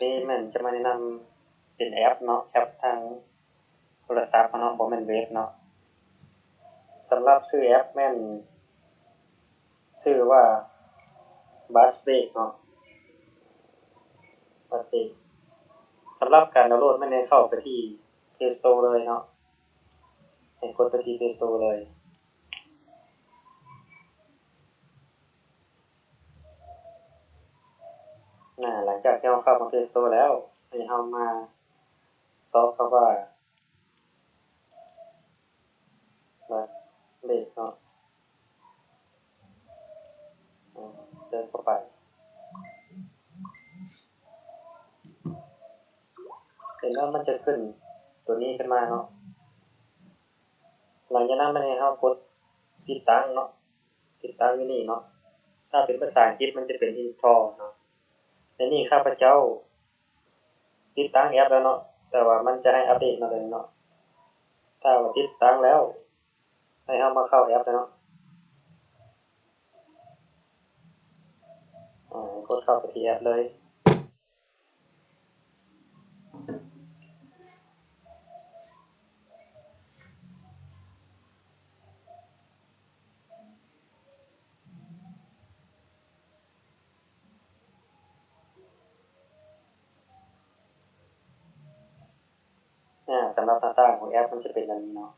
นี่มันจะมาแนะนำเป็นแอปเนาะแอปทางโทรศัพท์เนาะบ่แม่นเว็บเนาะสำหรับชื่อแอปแม่นชื่อว่า Buzzspace เนาะ Buzzspace สำหรับการดาวน์โหลดมันให้เข้าไปที่ Play Store เลยเนาะให้กดไปที่ Play Store เลยหลังจากที่เราเข้ามา Play Store แล้วให้เรามาเซิร์ชคำว่า Buzzspace เนาะเดินเข้าไปเสร็จแล้วมันจะขึ้นตัวนี้ขึ้นมาเนาะหลังจากนั้นมันให้เรากดติดตั้งเนาะติดตั้งอยู่นี่เนาะถ้าเป็นภาษาอังกฤษมันจะเป็น install เนาะในนี้ข้าพเจ้าติดตั้งแอปแล้วเนาะแต่ว่ามันจะให้อัปเดตมาเลยเนาะถ้าว่าติดตั้งแล้วให้เรามาเข้าแอปเนาะกดเข้าไปที่แอปเลยสำหรับหน้าต่างของแอปมันจะเป็นแบบนี้เนาะ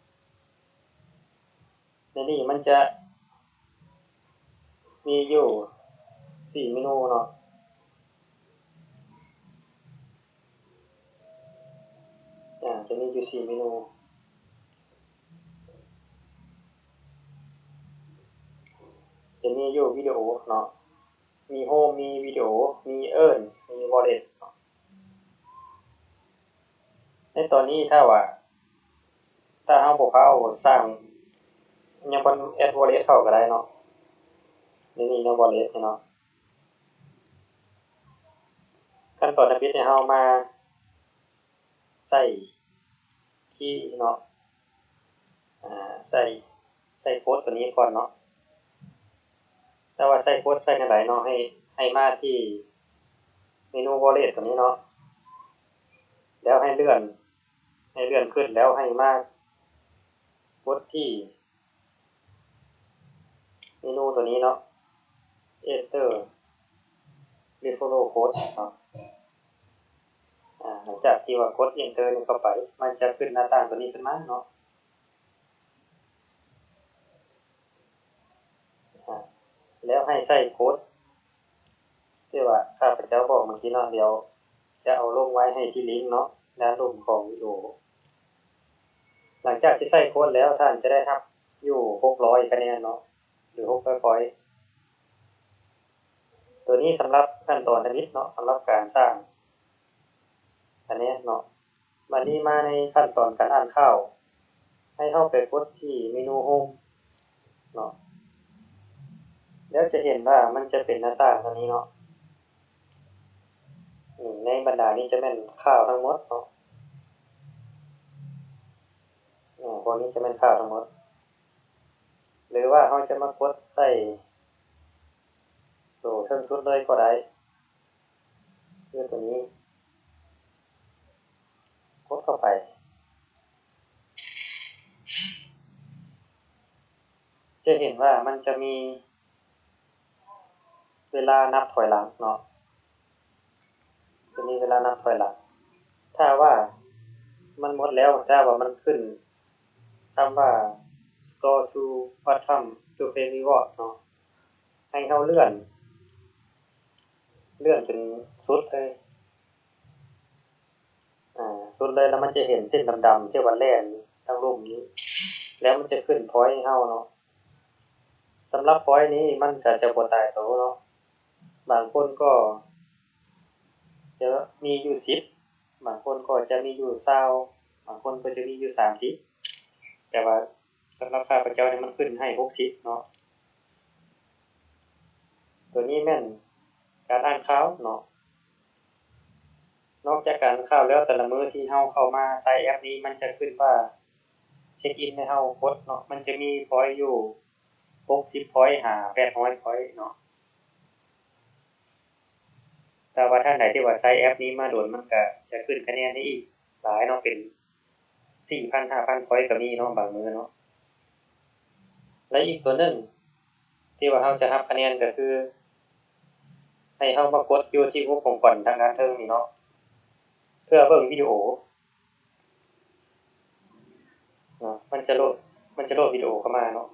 ในนี้มันจะมีอยู่4เมนูเนาะจะมีอยู่4เมนูจะมีอยู่วิดีโอเนาะมีโฮมมีวิดีโอมีเอิ้นมีวอลเล็ตในตอนนี้ถ้าเราบ่เข้าสร้างยังบ่แอดวอลเล็ตเข้าก็ได้เนาะนี่เนาะวอลเล็ตเนาะขั้นตอนที่ให้เรามาใส่คีย์เนาะใส่โค้ดตัวนี้ก่อนเนาะแต่ว่าใส่โค้ดใส่จังไดเนาะให้มาที่เมนู wallet ตัวนี้เนาะแล้วให้เลื่อนขึ้นแล้วให้มากดที่เมนูตัวนี้เนาะ enter referral code เนาะหลังจากที่ว่ากด enter เข้าไปมันจะขึ้นหน้าต่างตัวนี้ขึ้นมาเนาะแล้วให้ใส่โค้ดที่ว่าข้าพเจ้าบอกเมื่อกี้เนาะเดี๋ยวจะเอาลงไว้ให้ที่ลิงก์เนาะด้านล่างของวิดีโอหลังจากที่ใส่โค้ดแล้วท่านจะได้รับอยู่600คะแนนเนาะหรือ600 point ตัวนี้สำหรับขั้นตอนนิดเนาะสำหรับการสร้างอันนี้เนาะวันนี้มาในขั้นตอนการอ่านข่าวให้เข้าไปกดที่เมนูโฮมเนาะแล้วจะเห็นว่ามันจะเป็นหน้าต่างตัวนี้เนาะในบรรดานี้จะเป็นข่าวทั้งหมดเนาะพวกนี้จะเป็นข่าวทั้งหมดหรือว่าเราจะมากดใส่ตัวเชิงชุดเลยก็ได้คือตัวนี้กดเข้าไปจะเห็นว่ามันจะมีเวลานับถอยหลังเนาะจะมีเวลานับถอยหลังถ้าว่ามันหมดแล้วถ้าว่ามันขึ้นคำว่า go to bottom to pay reward เนาะให้เราเลื่อนจนสุดเลยสุดเลยแล้วมันจะเห็นเส้นดำๆที่ว่าแล่นทางรูปนี้แล้วมันจะขึ้น point ให้เราเนาะสำหรับ point นี้มันก็จะบ่ตายตัวเนาะบางคนก็จะมีอยู่10บางคนก็จะมีอยู่20บางคนก็จะมีอยู่30แต่ว่าสำหรับข้าพเจ้านี่มันขึ้นให้60เนาะตัวนี้แม่นการอ่านข่าวเนาะนอกจากการอ่านข่าวแล้วแต่ละมื้อที่เราเข้ามาใช้แอปนี้มันจะขึ้นว่าเช็คอินให้เรากดเนาะมันจะมี point อยู่60 point 800 point เนาะ แต่ว่าท่านไหนที่ว่าใช้แอปนี้มาโดนมันก็จะขึ้นคะแนนให้อีกหลายเนาะเป็น 4,000 5,000 พอยต์ก็มีเนาะบางมื้อเนาะและอีกตัวนึงที่ว่าเราจะรับคะแนนก็คือให้เรามากดอยู่ที่ปุ่มของก่อนทางด้านเทิงนี่เนาะเพื่อเบิ่งวิดีโอเนาะมันจะโหลดวิดีโอเข้ามาเนาะ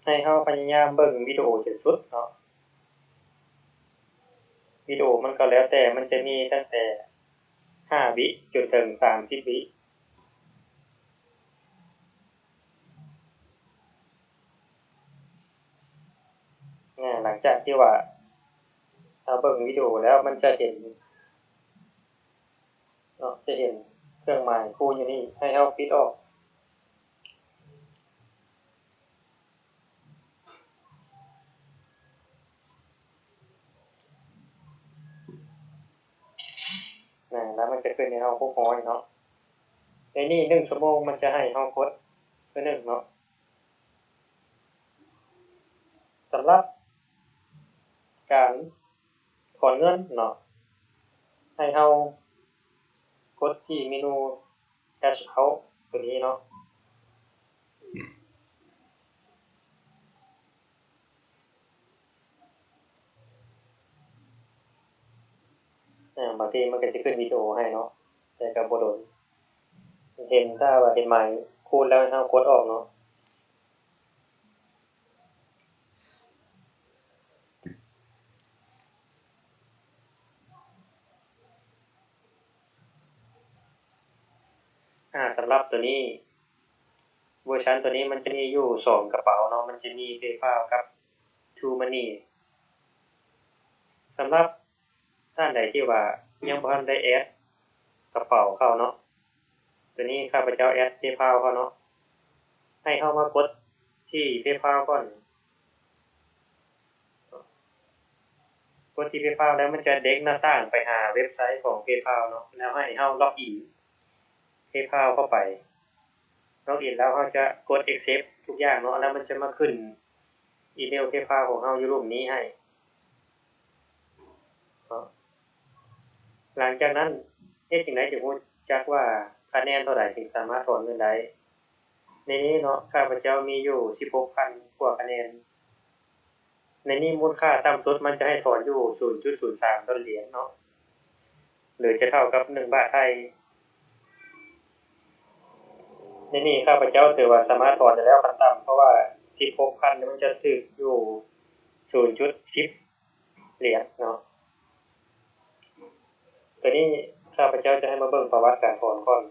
ให้เราพยายามเบิ่งวิดีโอจนสุดเนาะวิดีโอมันก็แล้วแต่มันจะมีตั้งแต่5วิจนถึง30วิหลังจากที่ว่าเราเบิ่งวิดีโอแล้วมันจะเห็นเนาะจะเห็นเครื่องหมายคูณอยู่นี่ให้เราปิดออกแล้วมันจะขึ้นให้เรา600เนาะในนี้1ชั่วโมงมันจะให้เรากดคือ1เนาะสำหรับการถอนเงินเนาะให้เรากดที่เมนู Cash Out ตัวนี้เนาะบางทีมันก็จะขึ้นวิดีโอให้เนาะแต่ก็บ่โดนเห็นถ้าว่าเห็นหมายคูณแล้วให้เรากดออกเนาะสำหรับตัวนี้เวอร์ชันตัวนี้มันจะมีอยู่2กระเป๋าเนาะมันจะมี PayPal กับ TrueMoney สำหรับท่านใดที่ว่ายังบ่ทันได้แอดกระเป๋าเข้าเนาะตัวนี้ข้าพเจ้าแอด PayPal เข้าเนาะให้เข้ามากดที่ PayPal ก่อนกดที่ PayPal แล้วมันจะเด้งหน้าต่างไปหาเว็บไซต์ของ PayPal เนาะแล้วให้เฮาล็อกอิน PayPal เข้าไปล็อกอินแล้วเฮาจะกด accept ทุกอย่างเนาะแล้วมันจะมาขึ้นอีเมล PayPal ของเฮาอยู่รูปนี้ให้เนาะหลังจากนั้นเฮ็ดจังได๋จึงรู้จักว่าคะแนนเท่าใดถึงสามารถถอนเงินได้ในนี้เนาะข้าพเจ้ามีอยู่ 16,000 กว่าคะแนนในนี้มูลค่าต่ำสุดมันจะให้ถอนอยู่ 0.03 ดอลเหรียญเนาะหรือจะเท่ากับ1บาทไทยในนี้ข้าพเจ้าถือว่าสามารถถอนได้แล้วขั้นต่ำเพราะว่า 16,000 นี่มันจะถึกอยู่ 0.10 เหรียญเนาะตัวนี้ข้าพเจ้าจะให้มาเบิ่งประวัติการถอนก่อน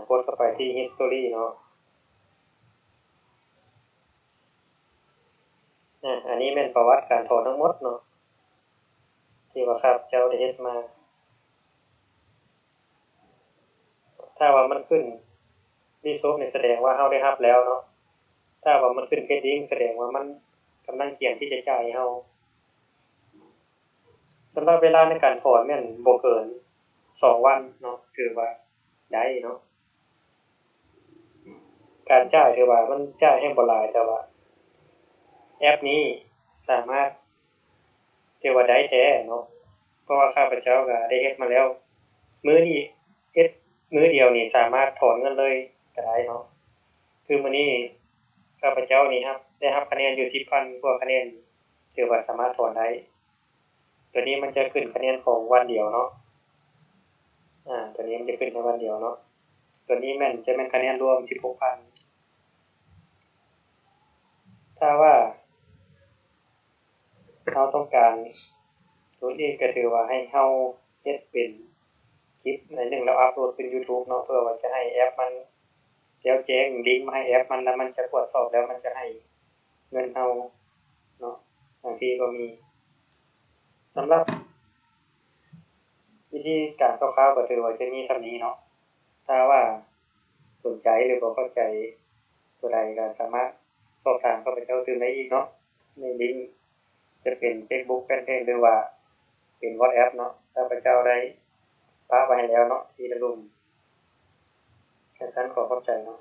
กดเข้าไปที่ history เนาะอันนี้แม่นประวัติการถอนทั้งหมดเนาะที่ว่าข้าพเจ้าได้เฮ็ดมาถ้าว่ามันขึ้นรีโซฟนี่แสดงว่าเฮาได้รับแล้วเนาะถ้าว่ามันขึ้น pending แสดงว่ามันกำลังเตรียมที่จะจ่ายให้เฮาสำหรับเวลาในการถอนแม่นบ่เกิน2วันเนาะถือว่าได้เนาะการจ่ายถือว่ามันจ่ายแฮงบ่หลายแต่ว่าแอปนี้สามารถถือว่าได้แท้เนาะเพราะว่าข้าพเจ้าก็ได้เฮ็ดมาแล้วมื้อนี้เฮ็ดมื้อเดียวนี่สามารถถอนเงินเลยก็ได้เนาะคือมื้อนี้ข้าพเจ้านี่ครับได้รับคะแนนอยู่ 10,000 กว่าคะแนนถือว่าสามารถถอนได้ตัวนี้มันจะขึ้นคะแนนของวันเดียวเนาะตัวนี้มันจะขึ้นแค่วันเดียวเนาะตัวนี้จะแม่นคะแนนรวม 16,000 ถ้าว่าเราต้องการตัวนี้ก็ถือว่าให้เราเฮ็ดเป็นคลิปในนึงแล้วอัปโหลดเป็น YouTube เนาะเพื่อว่าจะให้แอปมันแจ้งลิงก์มาให้แอปมันแล้วมันจะตรวจสอบแล้วมันจะให้เงินเราเนาะบางทีก็มีสำหรับวิธีการคร่าวๆก็ถือว่าจะมีส่ำนี้เนาะถ้าว่าสนใจหรือบ่เข้าใจตัวใดก็สามารถสอบถามข้าพเจ้าตื่นได้อีกเนาะในลิงก์จะเป็น Facebook Fanpage หรือว่าเป็น WhatsApp เนาะ ข้าพเจ้าได้พาไปให้แล้วเนาะที่ระลุมแค่นั้นขอขอบใจเนาะ